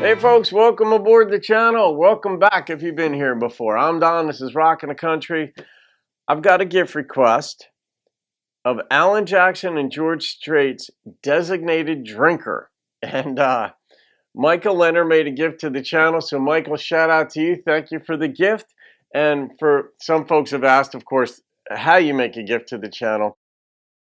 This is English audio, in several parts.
Hey folks, welcome aboard the channel. Welcome back if you've been here before. I'm Don, this is Rockin' the Country. I've got a gift request of Alan Jackson and George Strait's Designated Drinker. And Michael Leonard made a gift to the channel, so Michael, shout out to you. Thank you for the gift. And for some folks have asked, of course, how you make a gift to the channel.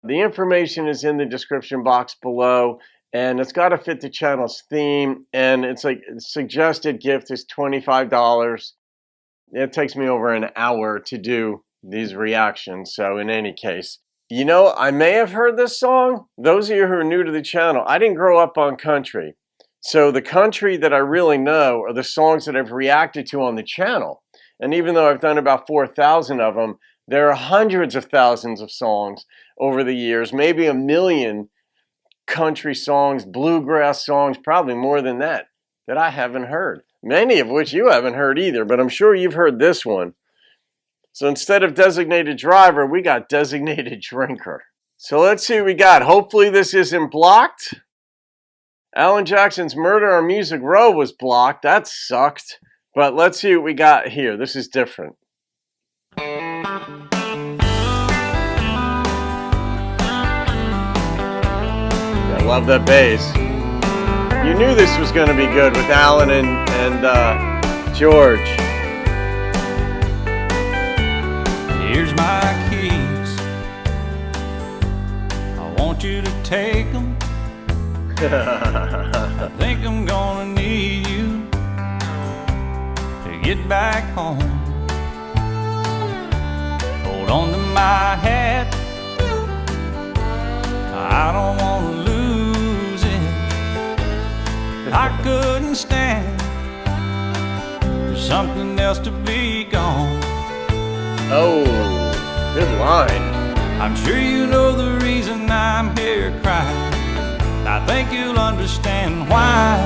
The information is in the description box below. And it's got to fit the channel's theme, and it's like suggested gift is $25. It takes me over an hour to do these reactions, so in any case. You know, I may have heard this song. Those of you who are new to the channel, I didn't grow up on country. So the country that I really know are the songs that I've reacted to on the channel. And even though I've done about 4,000 of them, there are hundreds of thousands of songs over the years, maybe 1 million country songs, bluegrass songs, probably more than that I haven't heard. Many of which you haven't heard either, but I'm sure you've heard this one. So instead of designated driver, we got designated drinker. So let's see what we got. Hopefully this isn't blocked. Alan Jackson's Murder on Music Row was blocked. That sucked. But let's see what we got here. This is different. Love that bass. You knew this was going to be good with Alan and George. Here's my keys. I want you to take them. I think I'm gonna need you to get back home. Hold on to my hat. I don't want to lose it. I couldn't stand for something else to be gone. Oh, good line. I'm sure you know the reason I'm here crying. I think you'll understand why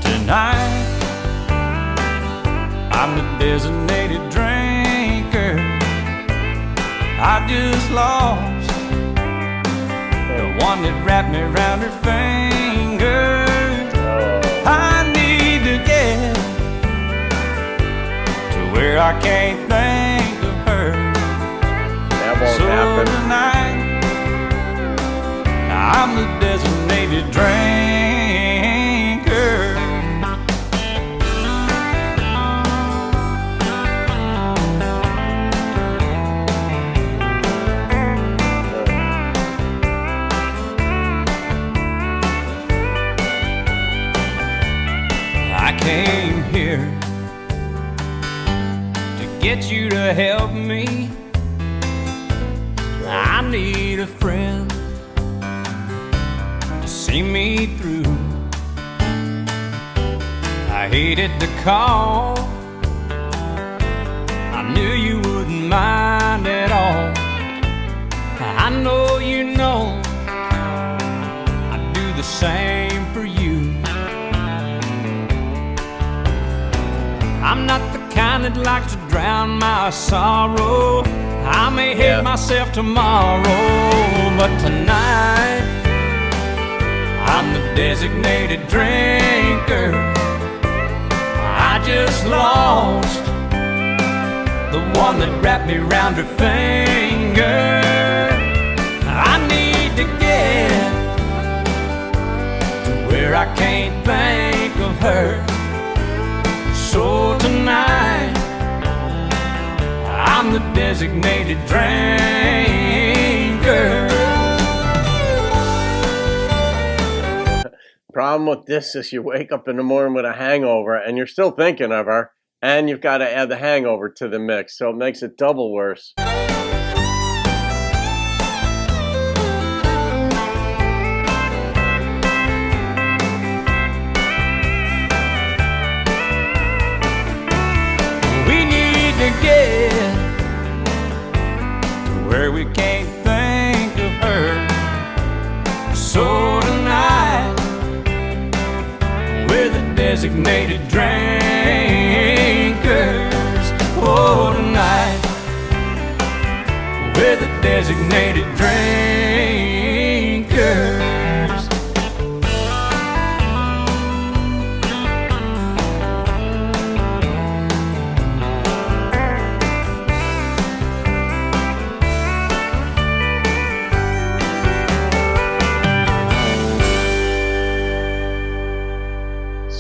tonight. I'm the designated drinker. I just lost the one that wrapped me around her finger. I need to get to where I can't think of her. That won't happen. Tonight, I'm the designated drinker. I came here to get you to help me. I need a friend to see me through. I hated to call. I knew you wouldn't mind at all. I know you know I'd do the same for you. I'm not the kind that likes to drown my sorrow. I may hate myself tomorrow, but tonight I'm the designated drinker. I just lost the one that wrapped me around her finger. I need to get to where I can't think of her. So tonight, I'm the designated drinker. Problem with this is you wake up in the morning with a hangover and you're still thinking of her, and you've got to add the hangover to the mix, so it makes it double worse. Get to where we can't think of her. So tonight, we're the designated drinkers. Oh, tonight,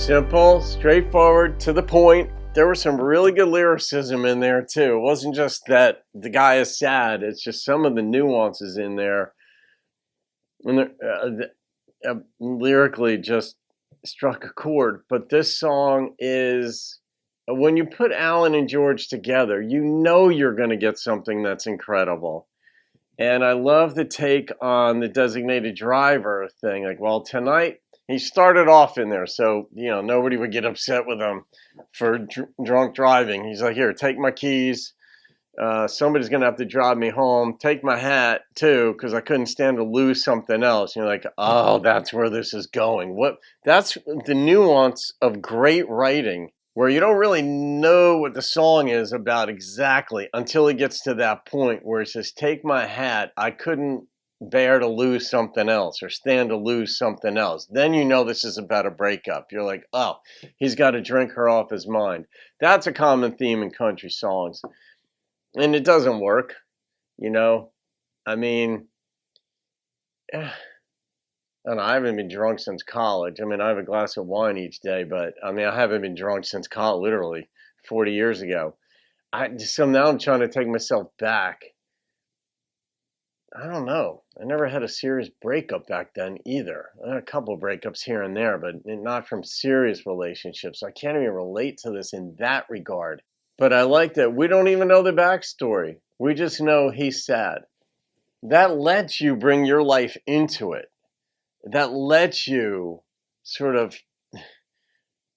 Simple, straightforward, to the point. There was some really good lyricism in there too. It wasn't just that the guy is sad. It's just some of the nuances in there. And lyrically just struck a chord. But this song is, when you put Alan and George together, you know you're going to get something that's incredible. And I love the take on the designated driver thing. Like, well, tonight, he started off in there, so, you know, nobody would get upset with him for drunk driving. He's like, here, take my keys. Somebody's going to have to drive me home. Take my hat, too, because I couldn't stand to lose something else. You're like, oh, that's where this is going. That's the nuance of great writing, where you don't really know what the song is about exactly until it gets to that point where it says, take my hat, I couldn't bear to lose something else or stand to lose something else. Then you know this is about a breakup. You're like, oh, he's got to drink her off his mind. That's a common theme in country songs. And it doesn't work, you know. I mean, and I haven't been drunk since college. I mean, I have a glass of wine each day, but I mean, I haven't been drunk since college, literally 40 years ago. So now I'm trying to take myself back. I don't know. I never had a serious breakup back then either. I had a couple of breakups here and there, but not from serious relationships. So I can't even relate to this in that regard. But I like that we don't even know the backstory. We just know he's sad. That lets you bring your life into it. That lets you sort of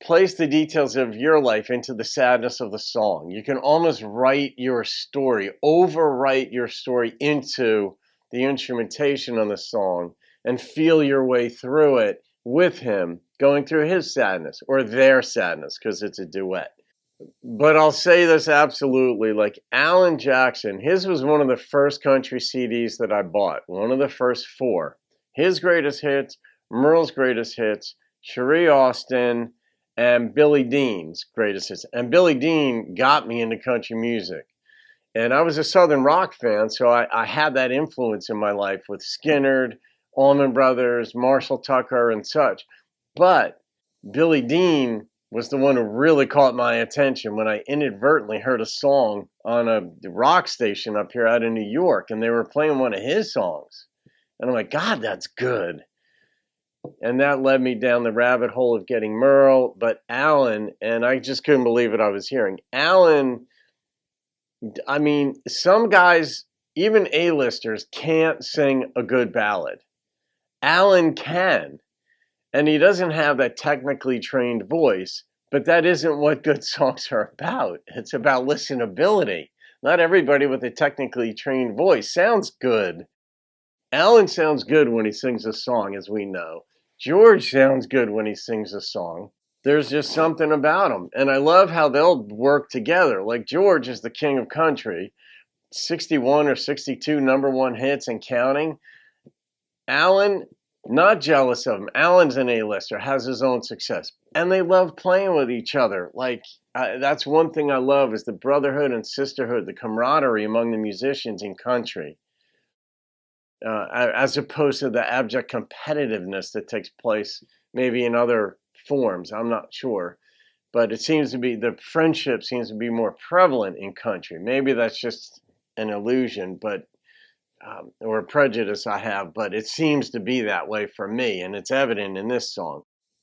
place the details of your life into the sadness of the song. You can almost write your story, overwrite your story into the instrumentation on the song and feel your way through it with him, going through his sadness or their sadness, because it's a duet. But I'll say this absolutely, like Alan Jackson, his was one of the first country CDs that I bought, one of the first 4. His greatest hits, Merle's greatest hits, Cherie Austin, and Billy Dean's greatest hits. And Billy Dean got me into country music. And I was a Southern rock fan, so I had that influence in my life with Skynyrd, Allman Brothers, Marshall Tucker, and such. But Billy Dean was the one who really caught my attention when I inadvertently heard a song on a rock station up here out in New York, and they were playing one of his songs. And I'm like, God, that's good. And that led me down the rabbit hole of getting Merle, but Alan, and I just couldn't believe what I was hearing. Alan, I mean, some guys, even A-listers, can't sing a good ballad. Alan can. And he doesn't have that technically trained voice, but that isn't what good songs are about. It's about listenability. Not everybody with a technically trained voice sounds good. Alan sounds good when he sings a song, as we know. George sounds good when he sings a song. There's just something about them. And I love how they'll work together. Like George is the king of country, 61 or 62 number 1 hits and counting. Alan, not jealous of him. Alan's an A-lister, has his own success. And they love playing with each other. Like, that's one thing I love is the brotherhood and sisterhood, the camaraderie among the musicians in country. As opposed to the abject competitiveness that takes place maybe in other forms. I'm not sure. But it seems to be, the friendship seems to be more prevalent in country. Maybe that's just an illusion, but or a prejudice I have, but it seems to be that way for me, and it's evident in this song.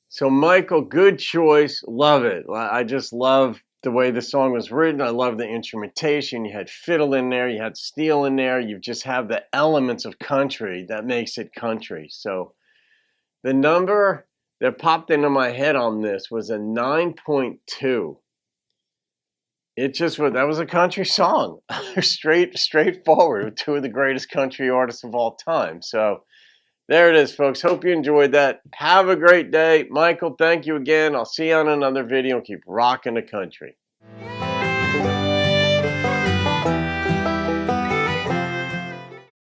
So Michael, good choice. Love it. I just love the way the song was written. I love the instrumentation. You had fiddle in there. You had steel in there. You just have the elements of country that makes it country. So the number that popped into my head on this was a 9.2. It just was, that was a country song. Straightforward with 2 of the greatest country artists of all time. So there it is, folks. Hope you enjoyed that. Have a great day. Michael, thank you again. I'll see you on another video. Keep rocking the country.